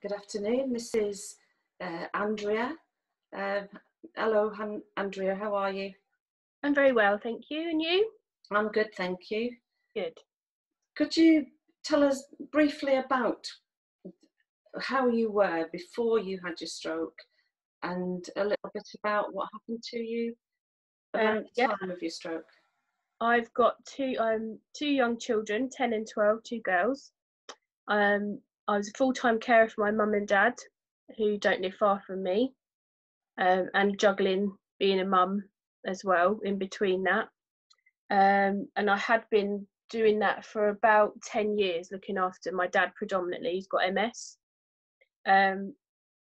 Good afternoon. This is Andrea. Hello, Andrea. How are you? I'm very well, thank you. And you? I'm good, thank you. Good. Could you tell us briefly about how you were before you had your stroke, and a little bit about what happened to you around the Yeah, time of your stroke? I've got two young children, 10 and 12, two girls. I was a full-time carer for my mum and dad, who don't live far from me, and juggling being a mum as well in between that. And I had been doing that for about 10 years, looking after my dad predominantly. He's got MS. And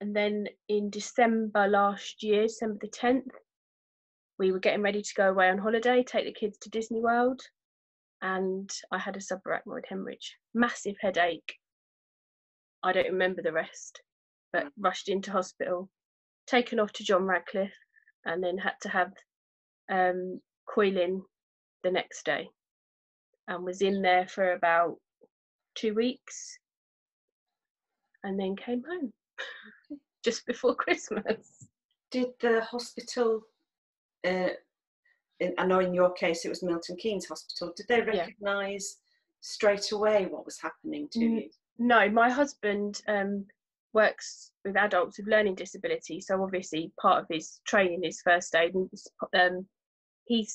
then in December last year, December the 10th, we were getting ready to go away on holiday, take the kids to Disney World, and I had a subarachnoid hemorrhage. Massive headache. I don't remember the rest, but rushed into hospital, taken off to John Radcliffe, and then had to have coiling the next day, and was in there for about 2 weeks, and then came home just before Christmas. Did the hospital, I know in your case it was Milton Keynes Hospital, did they recognise straight away what was happening to you? No, my husband works with adults with learning disability, so obviously part of his training is first aid, and he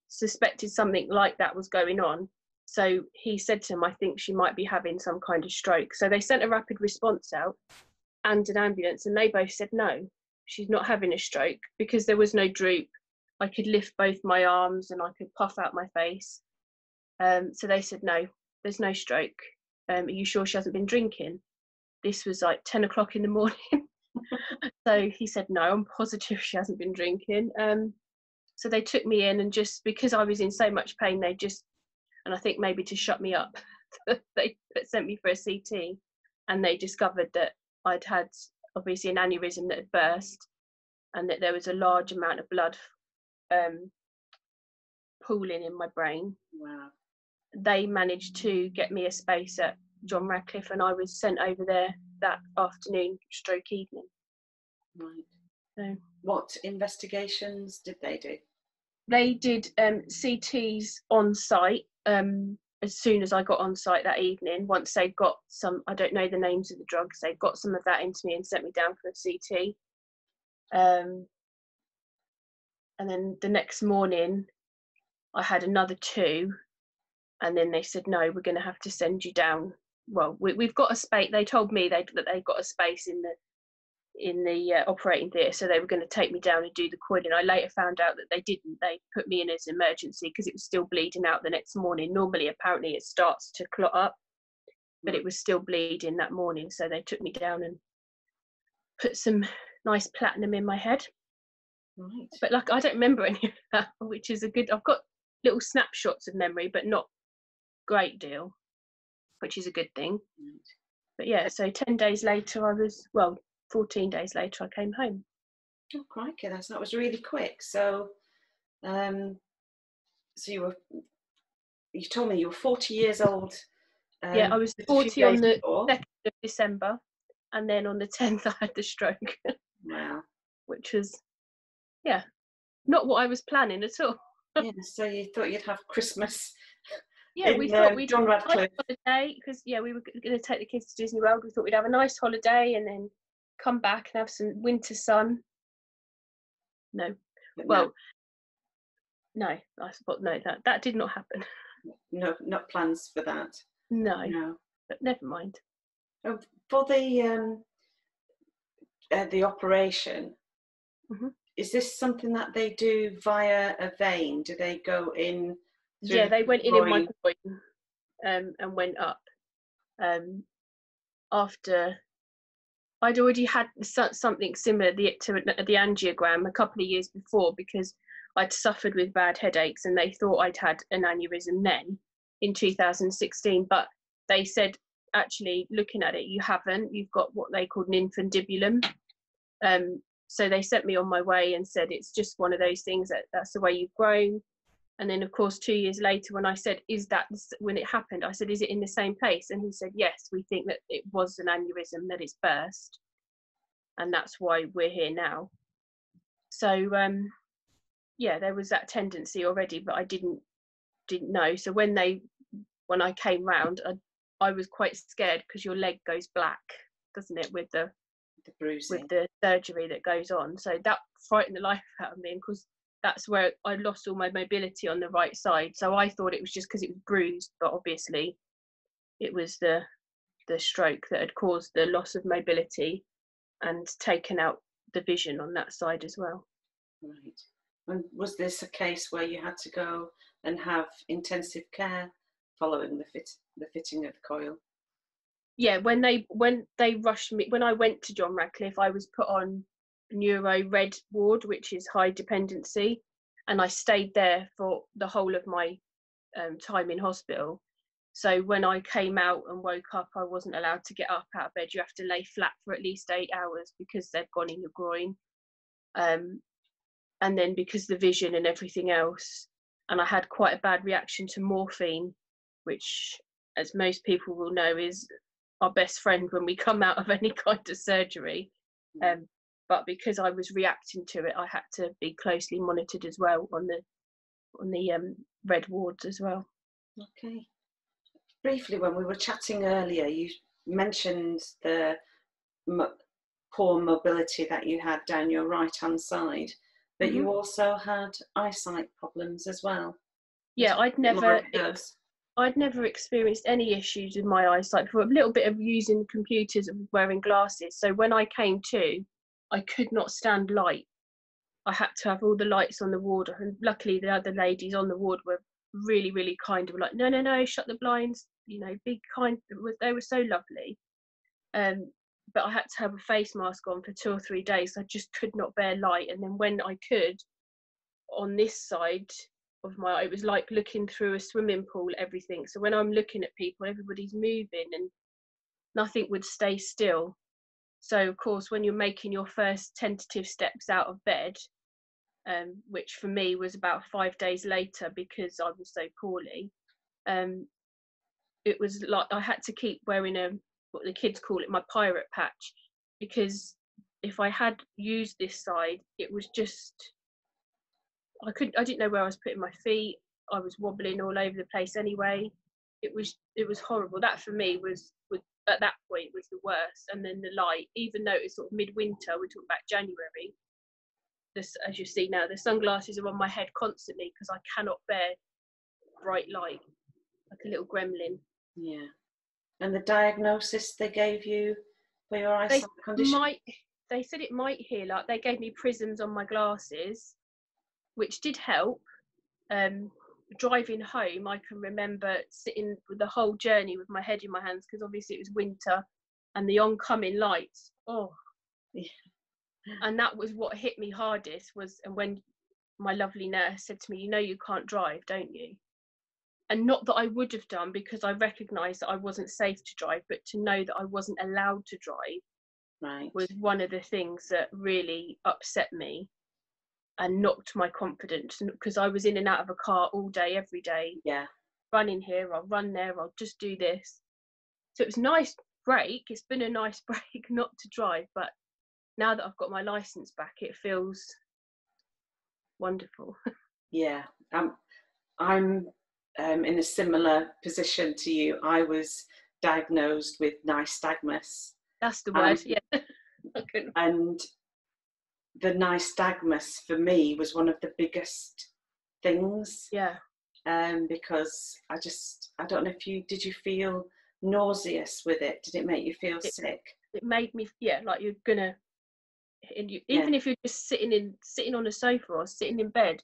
suspected something like that was going on. So he said to him, I think she might be having some kind of stroke. So they sent a rapid response out and an ambulance, and they both said no, she's not having a stroke, because there was no droop. I could lift both my arms and I could puff out my face. So they said no, there's no stroke. Are you sure she hasn't been drinking? This was like 10 o'clock in the morning. So he said no, I'm positive she hasn't been drinking. So they took me in, and just because I was in so much pain, and I think maybe to shut me up, they sent me for a CT, and they discovered that I'd had obviously an aneurysm that had burst, and that there was a large amount of blood pooling in my brain. Wow. They managed to get me a space at John Radcliffe, and I was sent over there that afternoon, stroke evening. Right. So, what investigations did they do? They did CTs on site as soon as I got on site that evening. Once they got some, I don't know the names of the drugs, they got some of that into me and sent me down for a CT. And then the next morning, I had another two, and then they said, no, we're going to have to send you down. Well, we've got a space. They told me that they got a space in the operating theatre, so they were going to take me down and do the coiling. I later found out that they didn't. They put me in as emergency because it was still bleeding out the next morning. Normally, apparently, it starts to clot up, but it was still bleeding that morning, so they took me down and put some nice platinum in my head. Right. But like, I don't remember any of that, which is a good. I've got little snapshots of memory, but not great deal, which is a good thing. Right. But yeah, so 10 days later, 14 days later, I came home. Oh, crikey, that was really quick. So, so you told me you were 40 years old. Yeah, I was 40 on the 2nd of December, and then on the 10th, I had the stroke. Wow. Which was, not what I was planning at all. Yeah, so you thought you'd have Christmas. Yeah, we thought we'd John have a Radcliffe nice holiday, because we were going to take the kids to Disney World. We thought we'd have a nice holiday and then come back and have some winter sun. No. Well, no, I suppose no, that did not happen. No, not plans for that. No. But never mind. For the operation, is this something that they do via a vein? Do they go in? Yeah, they went in my groin and went up. After I'd already had something similar to the angiogram a couple of years before, because I'd suffered with bad headaches, and they thought I'd had an aneurysm then in 2016. But they said, actually, looking at it, you haven't. You've got what they called an infundibulum. So they sent me on my way and said, it's just one of those things, that's the way you've grown. And then, of course, 2 years later, when I said, when it happened, I said, is it in the same place? And he said, yes, we think that it was an aneurysm, that it's burst. And that's why we're here now. So, yeah, there was that tendency already, but I didn't know. So when I came round, I was quite scared, because your leg goes black, doesn't it, with the bruising, with the surgery that goes on. So that frightened the life out of me, because that's where I lost all my mobility on the right side. So I thought it was just because it was bruised, but obviously it was the stroke that had caused the loss of mobility and taken out the vision on that side as well. Right. And was this a case where you had to go and have intensive care following the fitting of the coil? Yeah, when they rushed me, when I went to John Radcliffe, I was put on neuro red ward, which is high dependency, and I stayed there for the whole of my time in hospital. So when I came out and woke up, I wasn't allowed to get up out of bed. You have to lay flat for at least 8 hours, because they've gone in your groin. And then because the vision and everything else, and I had quite a bad reaction to morphine, which, as most people will know, is our best friend when we come out of any kind of surgery. But because I was reacting to it, I had to be closely monitored as well on the red wards as well. Okay. Briefly, when we were chatting earlier, you mentioned the poor mobility that you had down your right-hand side, but Mm-hmm. you also had eyesight problems as well. Yeah, I'd never experienced any issues with my eyesight for a little bit of using computers and wearing glasses. So when I came to, I could not stand light. I had to have all the lights on the ward, and luckily the other ladies on the ward were really, really kind. They were like, no, shut the blinds, be kind. They were so lovely. But I had to have a face mask on for 2 or 3 days. I just could not bear light. And then when I could, on this side of it was like looking through a swimming pool, everything. So when I'm looking at people, everybody's moving and nothing would stay still. So of course, when you're making your first tentative steps out of bed, which for me was about 5 days later because I was so poorly, it was like I had to keep wearing what the kids call it, my pirate patch, because if I had used this side, it was just, I didn't know where I was putting my feet. I was wobbling all over the place anyway. It was horrible. That for me was at that point was the worst. And then the light, even though it was sort of midwinter, we're talking about January, as you see now, the sunglasses are on my head constantly because I cannot bear bright light, like a little gremlin. Yeah. And the diagnosis they gave you for your eyesight condition? They said it might heal up. They gave me prisms on my glasses, which did help. Driving home, I can remember sitting the whole journey with my head in my hands because obviously it was winter, and the oncoming lights. Oh, yeah. And that was what hit me hardest and when my lovely nurse said to me, you can't drive, don't you? And not that I would have done, because I recognised that I wasn't safe to drive, but to know that I wasn't allowed to drive was one of the things that really upset me and knocked my confidence, because I was in and out of a car all day, every day. Yeah. Running here, I'll run there, I'll just do this. So it was a nice break. It's been a nice break not to drive, but now that I've got my licence back, it feels wonderful. Yeah. I'm in a similar position to you. I was diagnosed with nystagmus. That's the word, yeah. And the nystagmus for me was one of the biggest things. Yeah. Because I don't know if did you feel nauseous with it? Did it make you feel sick? It made me, like you're gonna, even if you're just sitting on a sofa or sitting in bed,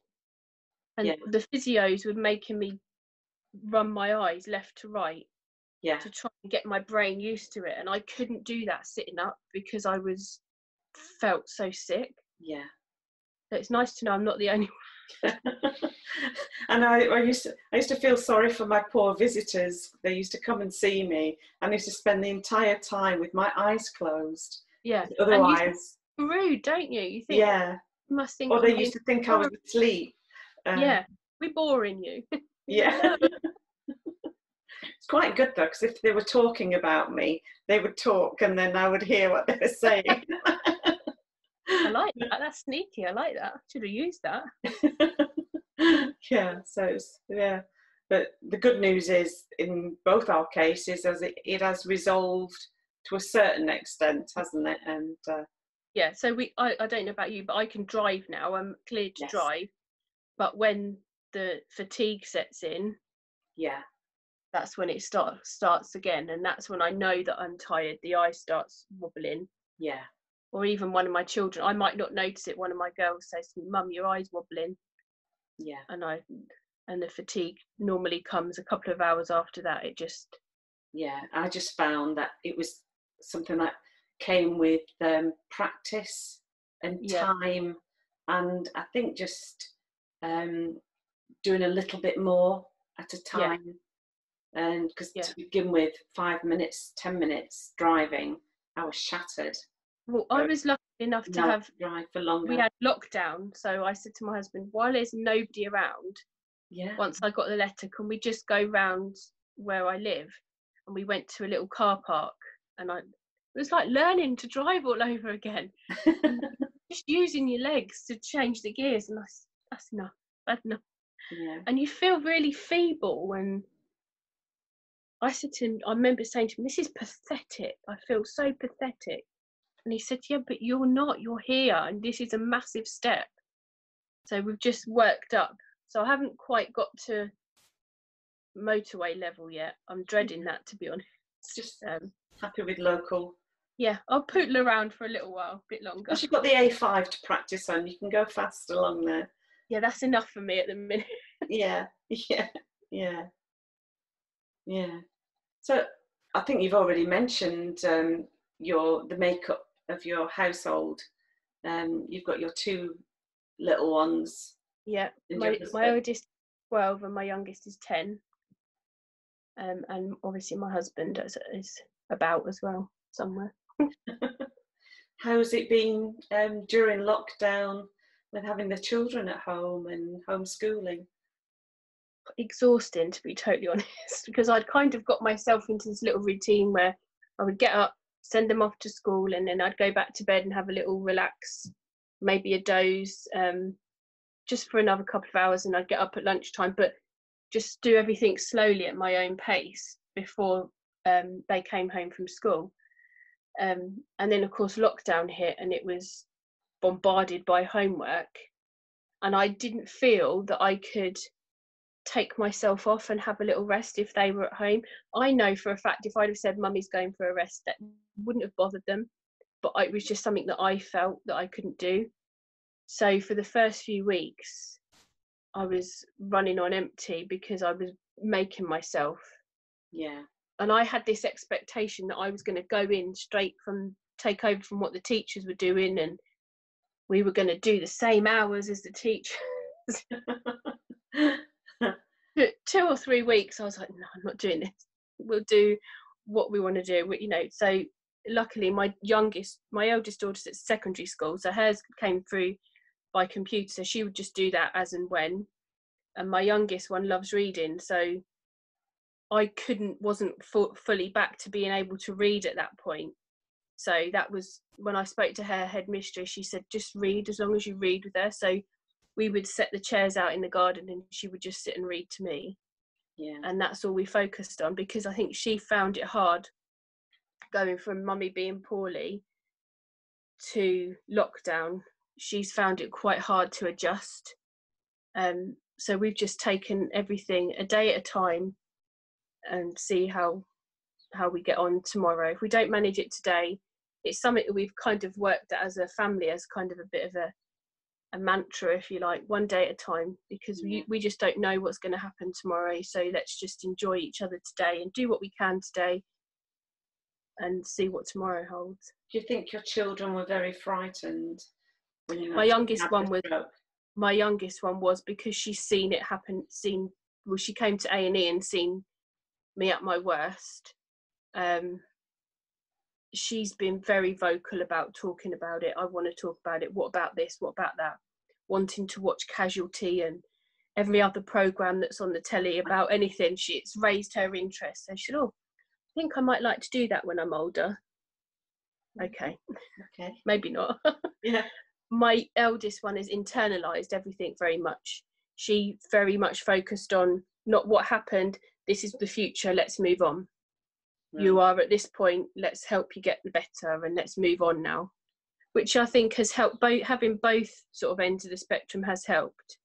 and the physios were making me run my eyes left to right to try and get my brain used to it, and I couldn't do that sitting up because I felt so sick. Yeah. So it's nice to know I'm not the only one. And I used to feel sorry for my poor visitors. They used to come and see me, and I used to spend the entire time with my eyes closed. Yeah. Otherwise, and rude, don't you? You think, yeah. you must think. Or they used to think I was asleep. Yeah. we're boring you. Yeah. No. It's quite good though, because if they were talking about me, they would talk and then I would hear what they were saying. I like that. That's sneaky. I like that. Should have used that. Yeah, so yeah. But the good news is, in both our cases, as it has resolved to a certain extent, hasn't it? And Yeah. So I don't know about you, but I can drive now. I'm cleared to yes, drive. But when the fatigue sets in, yeah, that's when it starts again, and that's when I know that I'm tired. The eye starts wobbling, yeah, or even one of my children, I might not notice it. One of my girls says to me, "Mum, your eye's wobbling," yeah, and the fatigue normally comes a couple of hours after that. It just yeah. I just found that it was something that came with practice and yeah time, and I think just doing a little bit more at a yeah time. And because yeah. to begin with, 5 minutes, 10 minutes driving, I was shattered. Well, I So was lucky enough to now I have. can drive for We longer. had lockdown, so I said to my husband, while there's nobody around, Yeah, once I got the letter, can we just go round where I live? And we went to a little car park, and it was like learning to drive all over again, and just using your legs to change the gears, and that's enough. That's enough. yeah, And you feel really feeble. And I said to him, I remember saying to him, "This is pathetic. I feel so pathetic." And he said, "Yeah, but you're not. You're here, and this is a massive step." So we've just worked up. So I haven't quite got to motorway level yet. I'm dreading that, to be honest. just Um, happy with local. yeah, I'll poodle around for a little while, a bit longer. Plus, you've got the A5 to practice on. You can go fast along there. Yeah, that's enough for me at the minute. Yeah, yeah, yeah, yeah. So I think you've already mentioned the makeup of your household. You've got your two little ones Yeah, and your my husband. oldest is 12 and my youngest is 10. And obviously my husband is about as well somewhere. How's it been during lockdown with having the children at home and homeschooling? Exhausting, to be totally honest, because I'd kind of got myself into this little routine where I would get up, send them off to school, and then I'd go back to bed and have a little relax, maybe a doze, just for another couple of hours, and I'd get up at lunchtime, but just do everything slowly at my own pace before they came home from school. And then, of course, lockdown hit, and it was bombarded by homework, and I didn't feel that I could take myself off and have a little rest if they were at home. I know for a fact if I'd have said Mummy's going for a rest, that wouldn't have bothered them, but it was just something that I felt that I couldn't do. So for the first few weeks I was running on empty because I was making myself, Yeah, and I had this expectation that I was going to go in straight from take over from what the teachers were doing, and we were going to do the same hours as the teachers. 2 or 3 weeks I was like, no, I'm not doing this. We'll do what we want to do, so luckily my eldest daughter's at secondary school, so hers came through by computer, so she would just do that as and when. And my youngest one loves reading, so I wasn't fully back to being able to read at that point. So that was when I spoke to her headmistress. She said, just read as long as you read with her. So we would set the chairs out in the garden and she would just sit and read to me. yeah, And that's all we focused on, because I think she found it hard going from Mummy being poorly to lockdown. She's found it quite hard to adjust. So we've just taken everything a day at a time and see how we get on tomorrow. If we don't manage it today, it's something that we've kind of worked at as a family as kind of a bit of a mantra, if you like, one day at a time, because yeah. we just don't know what's going to happen tomorrow. So let's just enjoy each other today and do what we can today and see what tomorrow holds. Do you think your children were very frightened when you My actually youngest had one the was stroke? my youngest one was because she's seen it happen. She came to A&E and seen me at my worst. She's been very vocal about talking about it. I want to talk about it. What about this? What about that? Wanting to watch Casualty and every other program that's on the telly about anything. It's raised her interest. So she said, oh, I think I might like to do that when I'm older. Okay, maybe not. Yeah. My eldest one has internalized everything very much. She very much focused on not what happened, this is the future, let's move on. Right. You are at this point, let's help you get better and let's move on now, which I think has helped. Having both sort of ends of the spectrum has helped,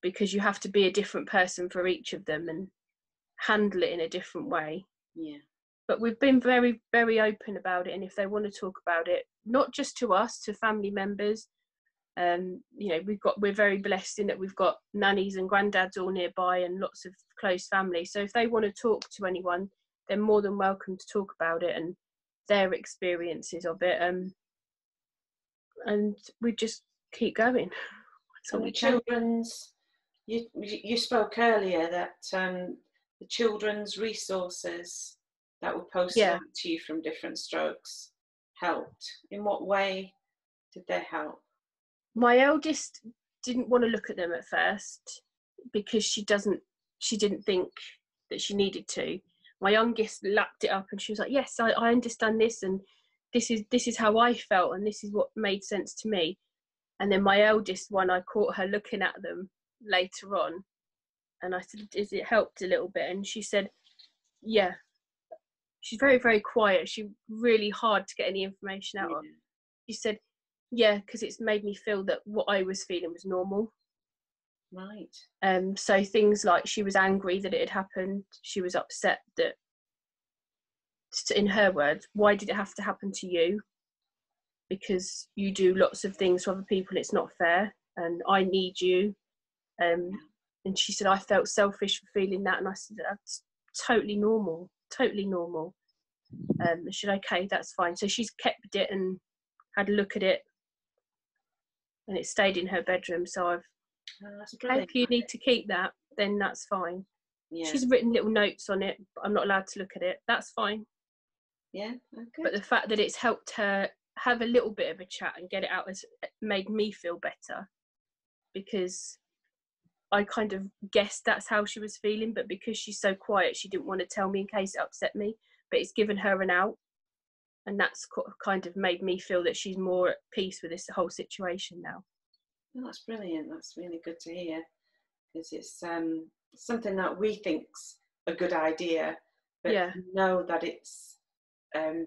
because you have to be a different person for each of them and handle it in a different way. Yeah. But we've been very, very open about it, and if they want to talk about it, not just to us, to family members, you know, we're very blessed in that we've got nannies and granddads all nearby and lots of close family. So if they want to talk to anyone, they're more than welcome to talk about it and their experiences of it. And we just keep going. So the children's, you spoke earlier that the children's resources that were posted out to you from different strokes helped. In what way did they help? My eldest didn't want to look at them at first because she didn't think that she needed to. My youngest lapped it up and she was like, yes, I understand this, and this is how I felt, and this is what made sense to me. And then my eldest one, I caught her looking at them later on, and I said, "Is it helped a little bit?" And she said, "Yeah." She's very, very quiet. She's really hard to get any information out of. She said, "Yeah, because it's made me feel that what I was feeling was normal." Right. So things like she was angry that it had happened. She was upset that, in her words, why did it have to happen to you? Because you do lots of things for other people, it's not fair, and I need you. And she said, I felt selfish for feeling that, and I said, that's totally normal. She said, okay, that's fine. So she's kept it and had a look at it, and it stayed in her bedroom. So I've, okay, if you need to keep that, then that's fine. Yeah. She's written little notes on it, but I'm not allowed to look at it. That's fine. Yeah, okay. But the fact that it's helped her have a little bit of a chat and get it out has made me feel better, because I kind of guessed that's how she was feeling, but because she's so quiet, she didn't want to tell me in case it upset me. But it's given her an out, and that's kind of made me feel that she's more at peace with this whole situation now. Well, that's brilliant. That's really good to hear, because it's something that we think's a good idea, but know that it's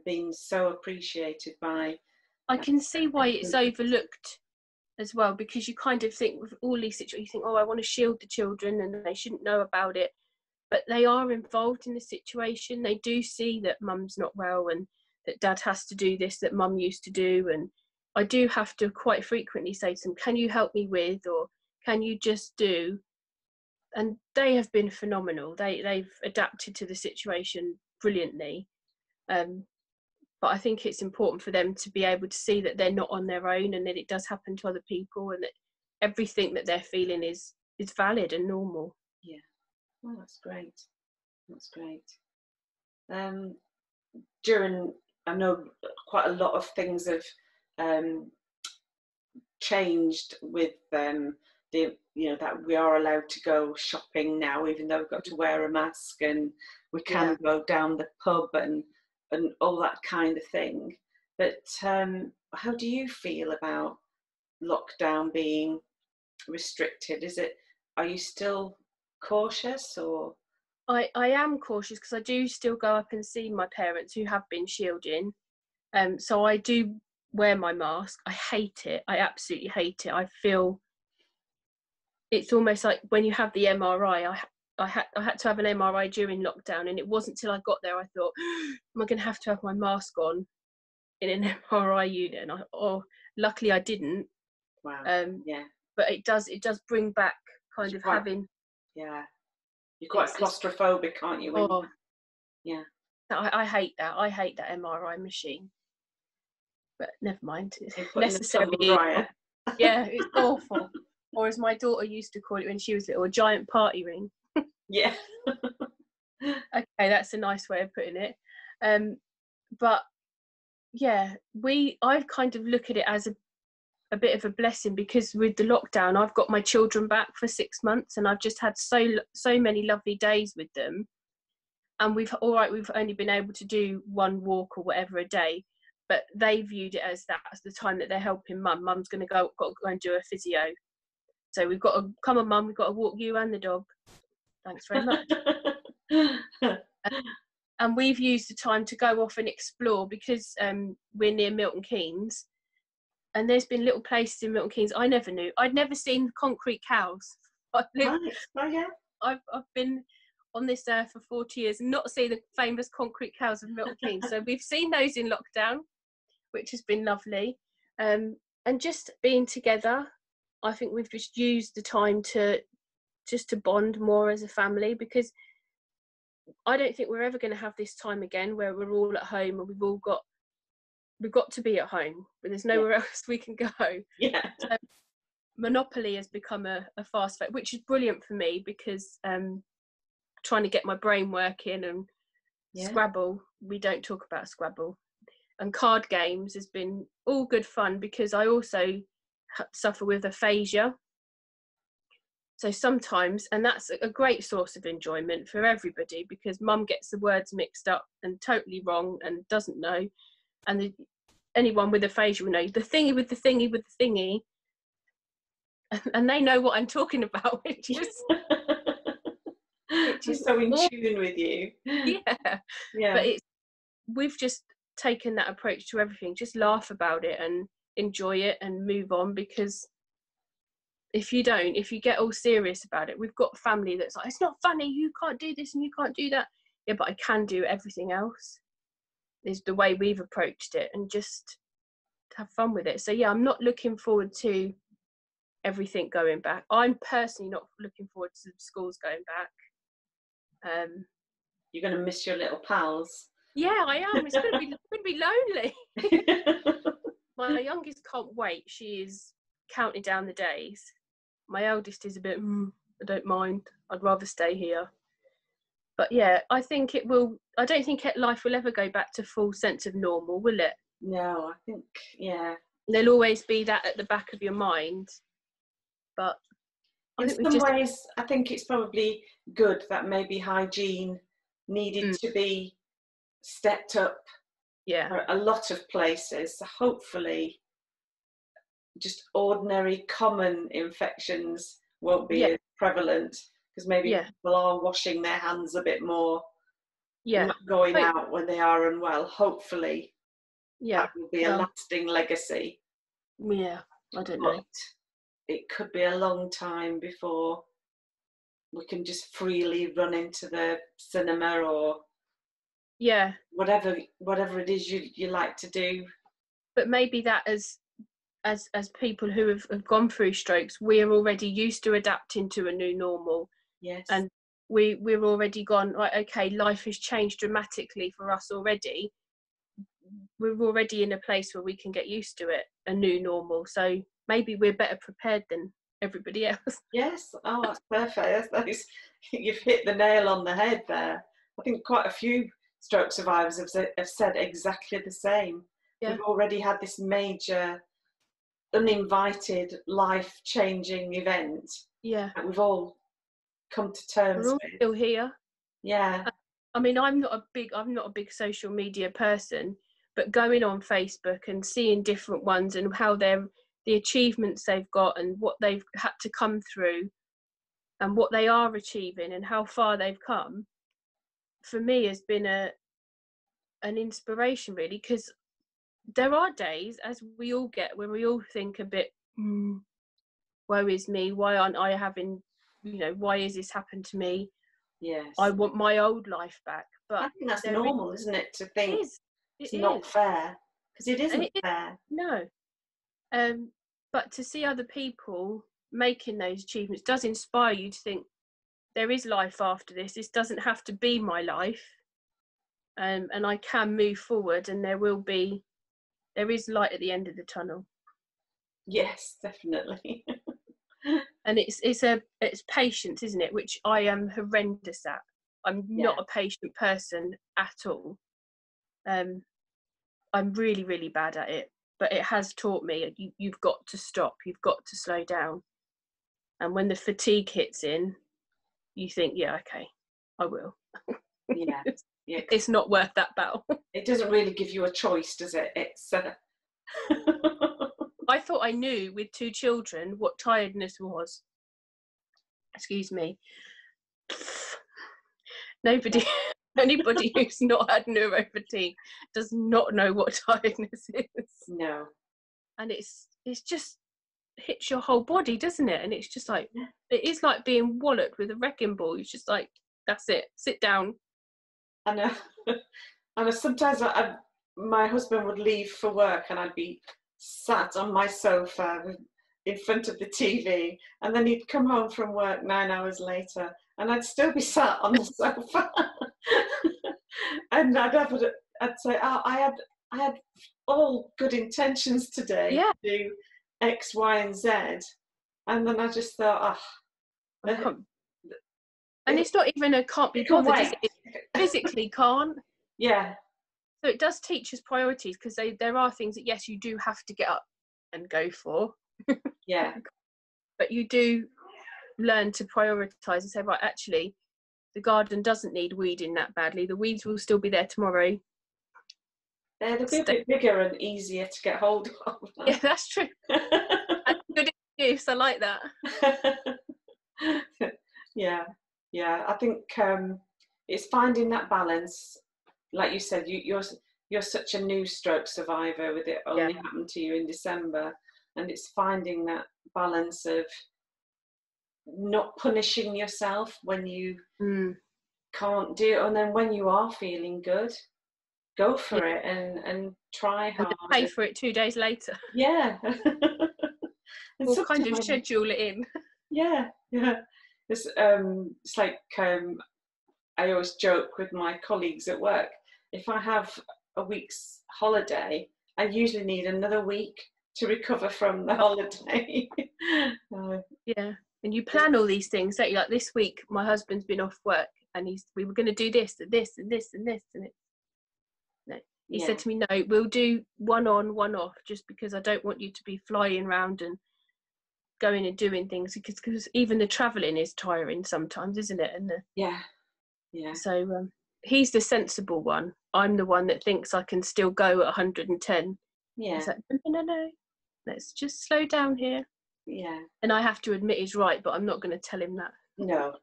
being so appreciated by. I can see why it's overlooked as well, because you kind of think with all these situations, you think, oh, I want to shield the children and they shouldn't know about it, but they are involved in the situation. They do see that mum's not well and that dad has to do this that mum used to do, and I do have to quite frequently say to them, can you help me with, or can you just do? And they have been phenomenal. They've adapted to the situation brilliantly. But I think it's important for them to be able to see that they're not on their own, and that it does happen to other people, and that everything that they're feeling is valid and normal. Yeah. Well, that's great. That's great. I know quite a lot of things have changed with that we are allowed to go shopping now, even though we've got to wear a mask, and we can go down the pub and all that kind of thing. But how do you feel about lockdown being restricted? Are you still cautious, or? I am cautious, because I do still go up and see my parents who have been shielding. So I do wear my mask. I hate it. I absolutely hate it. I feel it's almost like when you have the MRI. I had to have an MRI during lockdown, and it wasn't till I got there I thought, am I going to have my mask on in an MRI unit? And luckily I didn't. Wow. But it does bring back kind of having. Yeah. You're quite claustrophobic, aren't you? Yeah. I hate that. I hate that MRI machine. But never mind. It's necessary. Yeah, it's awful. Or as my daughter used to call it when she was little, a giant party ring. Yeah. Okay, that's a nice way of putting it. But yeah, I kind of look at it as a bit of a blessing, because with the lockdown I've got my children back for 6 months, and I've just had so many lovely days with them. And we've only been able to do one walk or whatever a day, but they viewed it as that's the time that they're helping mum. Mum's got to go and do a physio, so we've got to come on, mum, we've got to walk you and the dog. Thanks very much. And we've used the time to go off and explore, because we're near Milton Keynes, and there's been little places in Milton Keynes I never knew. I'd never seen concrete cows. Oh yeah. I've been on this earth for 40 years and not seen the famous concrete cows of Milton Keynes. So we've seen those in lockdown, which has been lovely. And just being together, I think we've just used the time to bond more as a family, because I don't think we're ever going to have this time again where we're all at home and we've got to be at home, but there's nowhere else we can go. Yeah. So Monopoly has become a fast food, which is brilliant for me, because trying to get my brain working, and Scrabble, we don't talk about Scrabble, and card games has been all good fun, because I also suffer with aphasia. So sometimes, and that's a great source of enjoyment for everybody, because mum gets the words mixed up and totally wrong and doesn't know. And anyone with aphasia will know the thingy with the thingy with the thingy. And they know what I'm talking about, which is so in tune with you. Yeah. But we've just taken that approach to everything. Just laugh about it and enjoy it and move on, because if you get all serious about it, we've got family that's like, it's not funny, you can't do this and you can't do that. Yeah, but I can do everything else, is the way we've approached it, and just have fun with it. So yeah, I'm not looking forward to everything going back. I'm personally not looking forward to the schools going back. You're going to miss your little pals. Yeah, I am. It's going to be lonely. My youngest can't wait. She is counting down the days. My eldest is a bit, I don't mind. I'd rather stay here. But yeah, I think it will. I don't think life will ever go back to full sense of normal, will it? No, I think, There'll always be that at the back of your mind. But in some ways, I think it's probably good that maybe hygiene needed to be stepped up for a lot of places. So hopefully just ordinary common infections won't be as prevalent, because maybe people are washing their hands a bit more, not going out when they are unwell. Hopefully that will be a lasting legacy. I don't know. It could be a long time before we can just freely run into the cinema or whatever it is you like to do. But maybe that as people who have gone through strokes, we're already used to adapting to a new normal. Yes. And we're already gone, right, okay, life has changed dramatically for us already. We're already in a place where we can get used to it, a new normal. So maybe we're better prepared than everybody else. Yes. Oh, that's perfect. You've hit the nail on the head there. I think quite a few stroke survivors have said exactly the same. We've already had this major uninvited life-changing event that we've all come to terms We're all with. still here. I mean, I'm not a big social media person, but going on Facebook and seeing different ones and how the achievements they've got and what they've had to come through and what they are achieving and how far they've come, for me has been an inspiration, really, because there are days, as we all get, when we all think a bit, woe is me, why aren't I having, why is this happened to me? Yes. I want my old life back. But I think that's normal, isn't it, to think it's not fair, because it isn't fair. No. But to see other people making those achievements does inspire you to think there is life after this. This doesn't have to be my life. And I can move forward, and there is light at the end of the tunnel. Yes, definitely. And it's patience, isn't it? Which I am horrendous at. I'm not a patient person at all. I'm really, really bad at it. but it has taught me you've got to stop, you've got to slow down. And when the fatigue hits in, you think, yeah, okay, I will. Yeah. Yeah. It's not worth that battle. It doesn't really give you a choice, does it? It's I thought I knew with 2 children what tiredness was. Excuse me. Anybody who's not had neuro fatigue does not know what tiredness is. No. And it's just hits your whole body, doesn't it? And it's just like, it is like being walloped with a wrecking ball. It's just like, that's it, sit down. I know. I know. Sometimes my husband would leave for work and I'd be sat on my sofa in front of the TV, and then he'd come home from work 9 hours later and I'd still be sat on the sofa. And I'd say, oh, I had all good intentions today to do X, Y, and Z. And then I just thought, and it's not even a can't be bothered, is it? It physically can't. Yeah. So it does teach us priorities, because there are things that, yes, you do have to get up and go for. Yeah. But you do learn to prioritise and say, right, actually, the garden doesn't need weeding that badly. The weeds will still be there tomorrow. They're a bit bigger and easier to get hold of. Yeah, that's true. That's a good excuse. I like that. Yeah. I think it's finding that balance. Like you said, you're such a new stroke survivor, with it only happened to you in December, and it's finding that balance of not punishing yourself when you can't do it, and then when you are feeling good, go for it and try hard. And pay for it 2 days later. Yeah. We'll kind of schedule it in. Yeah. It's like I always joke with my colleagues at work, if I have a week's holiday, I usually need another week to recover from the holiday. Yeah, and you plan all these things, don't you? Like this week, my husband's been off work, and we were going to do this and this and this and this, and he said to me, no, we'll do one on, one off, just because I don't want you to be flying around and going and doing things, because even the travelling is tiring sometimes, isn't it? And yeah. So he's the sensible one. I'm the one that thinks I can still go at 110. Yeah. He's like, no, let's just slow down here. Yeah. And I have to admit he's right, but I'm not going to tell him that. No.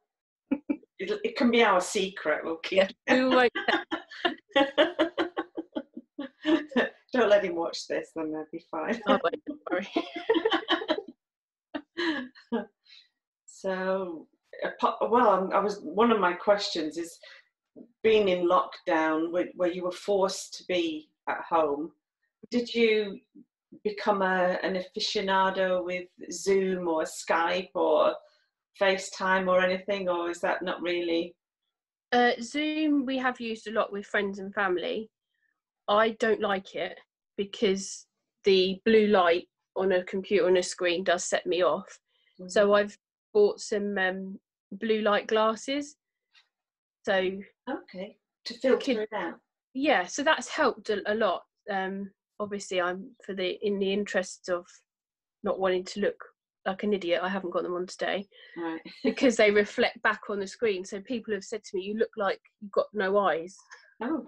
It can be our secret. We'll keep. We won't. Don't let him watch this, then they'll be fine. Oh, don't worry. So, one of my questions is, being in lockdown where you were forced to be at home, did you become an aficionado with Zoom or Skype or FaceTime or anything, or is that not really? Zoom we have used a lot with friends and family. I don't like it because the blue light on a computer on a screen does set me off. Mm-hmm. So I've bought some blue light glasses. So to filter it out. Yeah, so that's helped a lot. Obviously, I'm in the interests of not wanting to look like an idiot, I haven't got them on today, right? Because they reflect back on the screen. So people have said to me, "You look like you've got no eyes." Oh.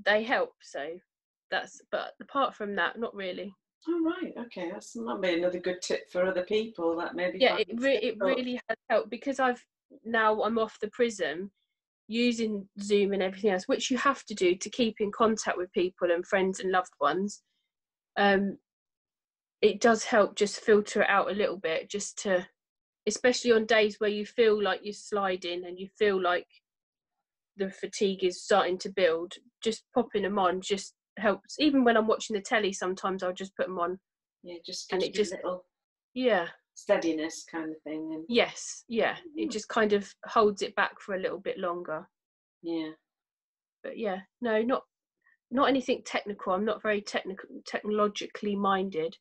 They help. So but apart from that, not really. Oh, right. Okay, that might be another good tip for other people that maybe. Yeah, it really has helped, because I'm off the Prism, using Zoom and everything else, which you have to do to keep in contact with people and friends and loved ones. It does help just filter it out a little bit, especially on days where you feel like you're sliding and you feel like the fatigue is starting to build. Just popping them on just helps. Even when I'm watching the telly, sometimes I'll just put them on. Yeah, just gives you a little steadiness kind of thing. And yes, it just kind of holds it back for a little bit longer. Yeah. But yeah, no, not anything technical. I'm not very technologically minded.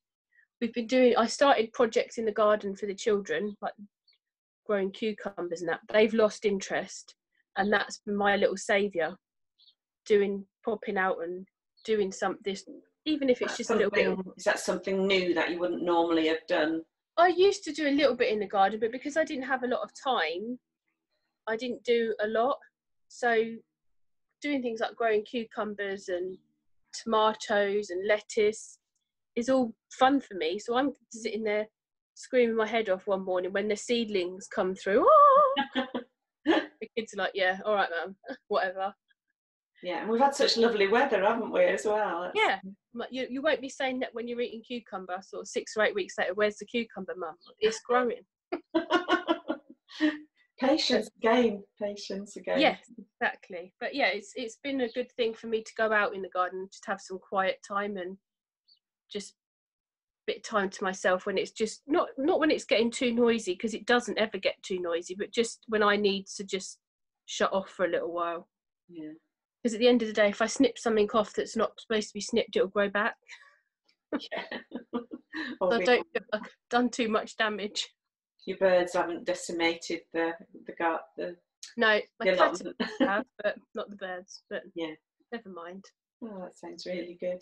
I started projects in the garden for the children, like growing cucumbers and that. They've lost interest, and that's been my little saviour, popping out and doing something, even if it's That's just a little bit. is that something new that you wouldn't normally have done? I used to do a little bit in the garden, but because I didn't have a lot of time, I didn't do a lot. So doing things like growing cucumbers and tomatoes and lettuce is all fun for me. So I'm sitting there screaming my head off one morning when the seedlings come through. Oh! The kids are like, yeah, all right, ma'am, whatever. Yeah, and we've had such lovely weather, haven't we, as well? Yeah, you won't be saying that when you're eating cucumber sort of 6 or 8 weeks later, where's the cucumber, mum? It's growing. Patience again, patience again. Yes, exactly. But yeah, it's been a good thing for me to go out in the garden, just have some quiet time and just a bit of time to myself when it's just not when it's getting too noisy, because it doesn't ever get too noisy, but just when I need to just shut off for a little while. Yeah. Because at the end of the day, if I snip something off that's not supposed to be snipped, it'll grow back. Yeah. So I don't feel like I've done too much damage. Your birds haven't decimated the No, my cats have, but not the birds. But yeah, never mind. Oh, that sounds really good.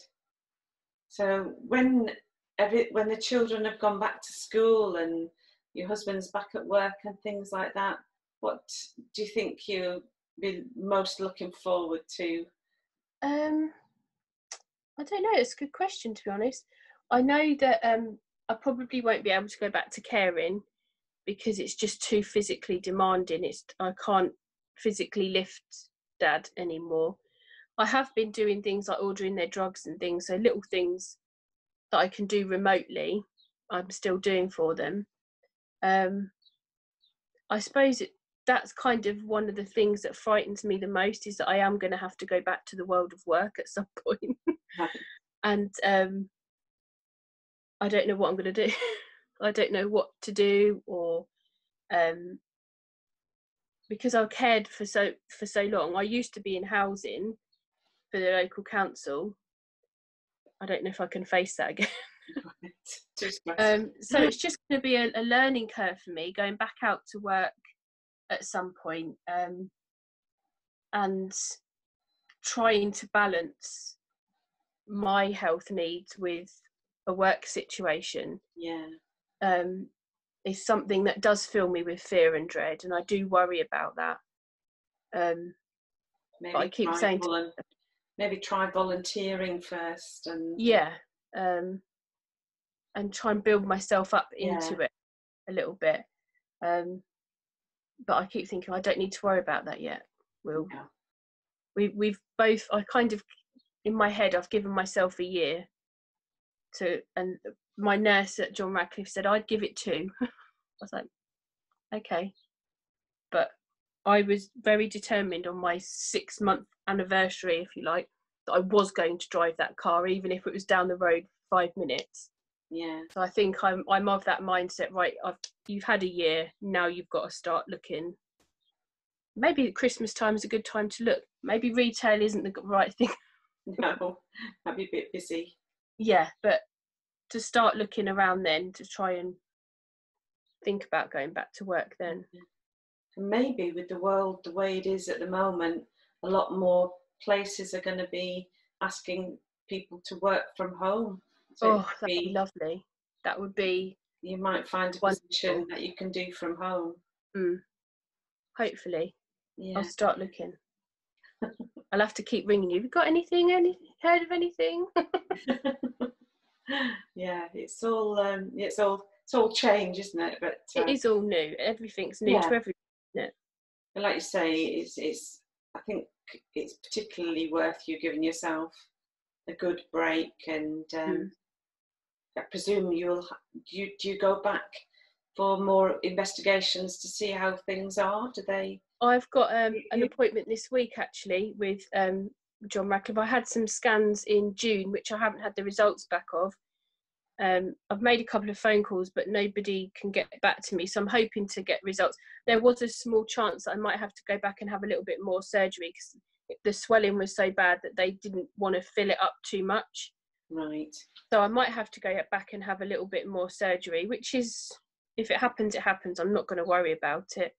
So when the children have gone back to school and your husband's back at work and things like that, what do you think you'll be most looking forward to? I don't know. It's a good question, to be honest. I know that I probably won't be able to go back to caring because it's just too physically demanding. I can't physically lift Dad anymore. I have been doing things like ordering their drugs and things, so little things that I can do remotely, I'm still doing for them. I suppose that's kind of one of the things that frightens me the most, is that I am going to have to go back to the world of work at some point. And I don't know what I'm going to do. I don't know what to do, or because I've cared for so long. I used to be in housing for the local council. I don't know if I can face that again. So it's just going to be a learning curve for me, going back out to work at some point, and trying to balance my health needs with a work situation. Yeah. Is something that does fill me with fear and dread, and I do worry about that. But I keep saying maybe try volunteering first, and and try and build myself up into it a little bit. But I keep thinking I don't need to worry about that yet. We've both, I kind of, in my head, I've given myself a year to, and my nurse at John Radcliffe said I'd give it 2. I was like, okay. But I was very determined on my 6-month anniversary, if you like, that I was going to drive that car, even if it was down the road 5 minutes. Yeah. So I think I'm of that mindset, right? You've had a year, now you've got to start looking. Maybe Christmas time is a good time to look. Maybe retail isn't the right thing. No, that'd be a bit busy. Yeah, but to start looking around then, to try and think about going back to work then. And maybe with the world the way it is at the moment, a lot more places are going to be asking people to work from home. So that'd be lovely. That would be. You might find a position that you can do from home. Hopefully. Yeah. I'll start looking. I'll have to keep ringing you. Have you got anything? Heard of anything? Yeah, it's all change, isn't it? But it is all new. Everything's new to everything, isn't it? But like you say, it's. I think it's particularly worth you giving yourself a good break, and I presume do you go back for more investigations to see how things are? Do they? I've got an appointment this week actually with John Radcliffe. I had some scans in June, which I haven't had the results back of. I've made a couple of phone calls, but nobody can get back to me. So I'm hoping to get results. There was a small chance that I might have to go back and have a little bit more surgery because the swelling was so bad that they didn't want to fill it up too much. Right. So I might have to go back and have a little bit more surgery, which is, if it happens, it happens. I'm not going to worry about it.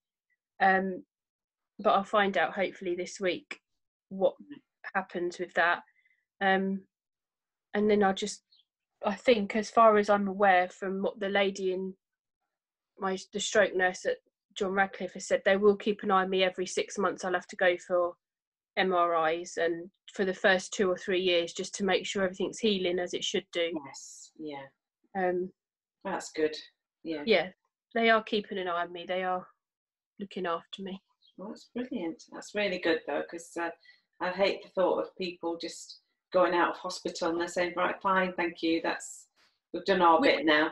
But I'll find out hopefully this week what happens with that. And then I think, as far as I'm aware, from what the lady in the stroke nurse at John Radcliffe has said, they will keep an eye on me every 6 months. I'll have to go for MRIs, and for the first 2 or 3 years, just to make sure everything's healing as it should do. Yes, yeah. Um, That's good. Yeah. Yeah, they are keeping an eye on me. They are looking after me. Well, that's brilliant. That's really good though, because I hate the thought of people just going out of hospital and they're saying, right, fine, thank you. We've done our bit now.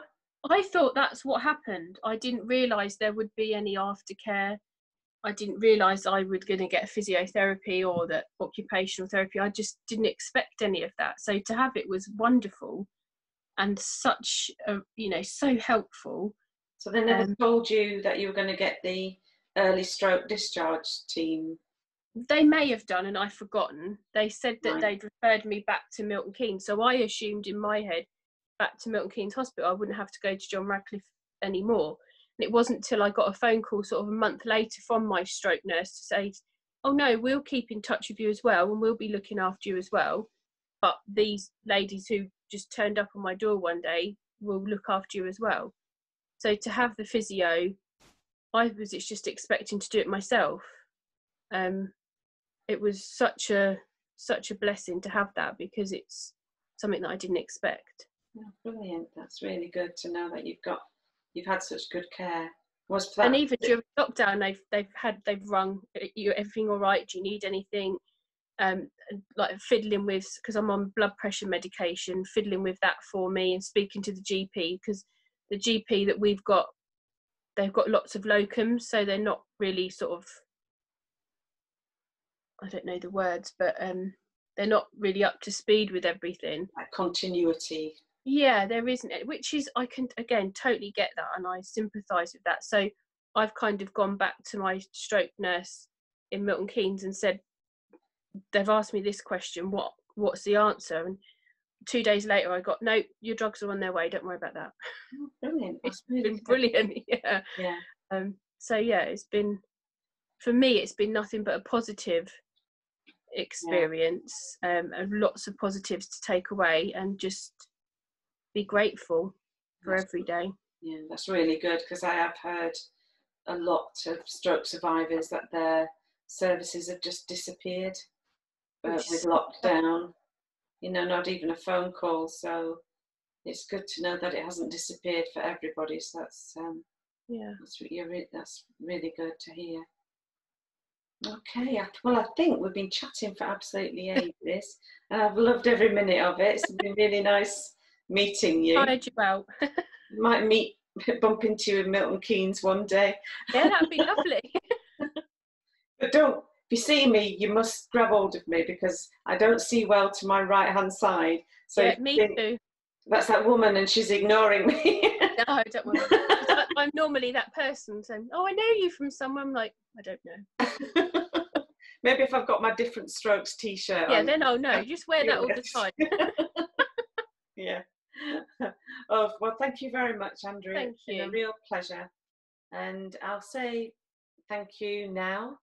I thought that's what happened. I didn't realise there would be any aftercare. I didn't realise I was going to get physiotherapy or the occupational therapy. I just didn't expect any of that. So to have it was wonderful and such so helpful. So they never told you that you were going to get the early stroke discharge team? They may have done, and I've forgotten. They said that Right. they'd referred me back to Milton Keynes. So I assumed in my head, back to Milton Keynes Hospital, I wouldn't have to go to John Radcliffe anymore. And it wasn't until I got a phone call sort of a month later from my stroke nurse to say, oh no, we'll keep in touch with you as well, and we'll be looking after you as well. But these ladies who just turned up on my door one day will look after you as well. So to have the physio, it's just expecting to do it myself. It was such a blessing to have that, because it's something that I didn't expect. Oh, brilliant. That's really good to know that you've had such good care. And even during lockdown, they've rung, you everything all right? Do you need anything? Like fiddling with, because I'm on blood pressure medication, fiddling with that for me and speaking to the GP, because the GP that we've got, they've got lots of locums, so they're not really sort of, I don't know the words, but they're not really up to speed with everything. Like continuity. Yeah, there isn't, which is, I can again totally get that, and I sympathise with that. So I've kind of gone back to my stroke nurse in Milton Keynes and said, they've asked me this question, what's the answer? And 2 days later I got, no, your drugs are on their way, don't worry about that. Oh, brilliant. It's been brilliant. Yeah. So yeah, it's been, for me, it's been nothing but a positive experience, and lots of positives to take away, and just be grateful for every day. Yeah, that's really good, because I have heard a lot of stroke survivors that their services have just disappeared with lockdown, not even a phone call. So it's good to know that it hasn't disappeared for everybody. So that's that's really good to hear. Okay, well, I think we've been chatting for absolutely ages, and I've loved every minute of it. It's been really nice meeting you. Tired you out. Might bump into you in Milton Keynes one day. Yeah, that'd be lovely. But if you see me, you must grab hold of me, because I don't see well to my right-hand side. So yeah, me too. That's that woman and she's ignoring me. No, don't worry. I'm normally that person saying, oh, I know you from somewhere. I'm like, I don't know. Maybe if I've got my different strokes t-shirt yeah, on. then I'll know. Just wear that all the time. Yeah. Oh, well, thank you very much, Andrea. Thank you. It's been a real pleasure. And I'll say thank you now.